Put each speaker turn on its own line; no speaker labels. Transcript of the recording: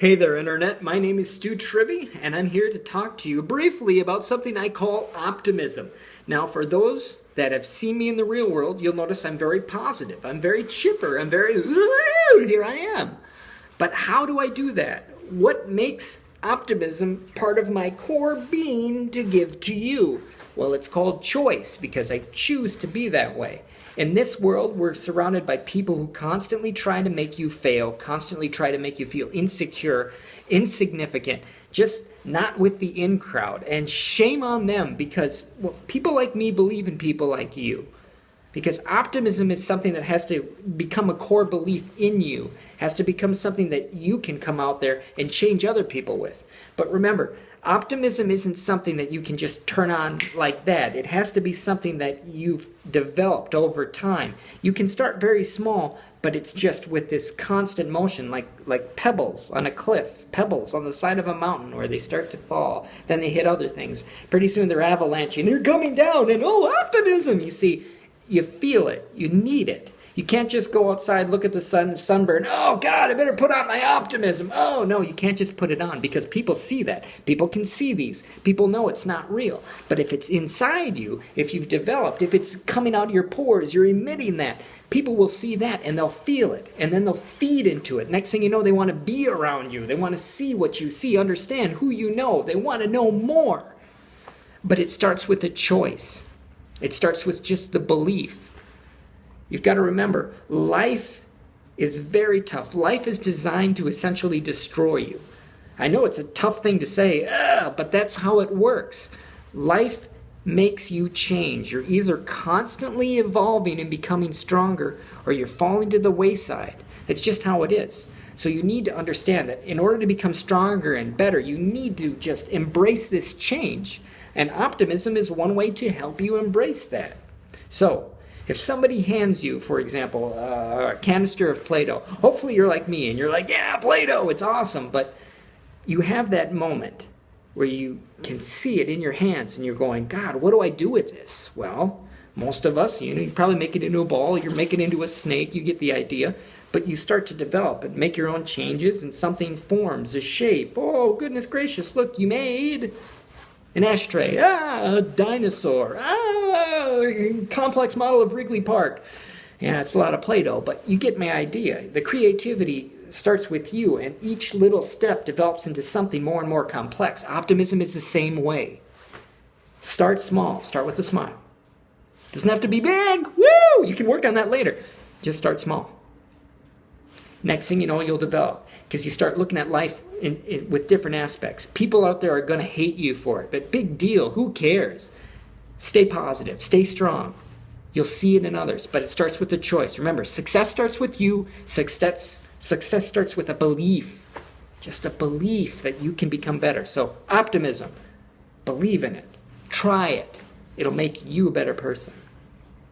Hey there, Internet. My name is Stu Trivy, and I'm here to talk to you briefly about something I call optimism. Now, for those that have seen me in the real world, you'll notice I'm very positive. I'm very chipper. I'm very, here I am. But how do I do that? What makes optimism part of my core being to give to you? Well, it's called choice because I choose to be that way. In this world, we're surrounded by people who constantly try to make you fail, constantly try to make you feel insecure, insignificant, just not with the in crowd. And shame on them because people like me believe in people like you. Because optimism is something that has to become a core belief in you, has to become something that you can come out there and change other people with. But remember, optimism isn't something that you can just turn on like that. It has to be something that you've developed over time. You can start very small, but it's just with this constant motion, like pebbles on a cliff, pebbles on the side of a mountain where they start to fall. Then they hit other things. Pretty soon they're avalanching, and they're coming down, and optimism! You see, you feel it. You need it. You can't just go outside, look at the sun, and sunburn. Oh, God, I better put on my optimism. Oh, no, you can't just put it on because people see that. People can see these. People know it's not real. But if it's inside you, if you've developed, if it's coming out of your pores, you're emitting that, people will see that and they'll feel it. And then they'll feed into it. Next thing you know, they want to be around you. They want to see what you see, understand who you know. They want to know more. But it starts with a choice. It starts with just the belief. You've got to remember, life is very tough. Life is designed to essentially destroy you. I know it's a tough thing to say, but that's how it works. Life makes you change. You're either constantly evolving and becoming stronger, or you're falling to the wayside. It's just how it is. So you need to understand that in order to become stronger and better, you need to just embrace this change. And optimism is one way to help you embrace that. So, if somebody hands you, for example, a canister of Play-Doh, hopefully you're like me and you're like, yeah, Play-Doh, it's awesome. But you have that moment where you can see it in your hands and you're going, God, what do I do with this? Well, most of us, you probably make it into a ball, you're making it into a snake, you get the idea. But you start to develop and make your own changes and something forms, a shape. Oh, goodness gracious, look, you made an ashtray, a dinosaur, a complex model of Wrigley Park. Yeah, it's a lot of Play-Doh, but you get my idea. The creativity starts with you, and each little step develops into something more and more complex. Optimism is the same way. Start small. Start with a smile. Doesn't have to be big. Woo! You can work on that later. Just start small. Next thing you know, you'll develop because you start looking at life with different aspects. People out there are going to hate you for it, but big deal. Who cares? Stay positive. Stay strong. You'll see it in others, but it starts with a choice. Remember, success starts with you. Success starts with a belief, just a belief that you can become better. So optimism, believe in it. Try it. It'll make you a better person.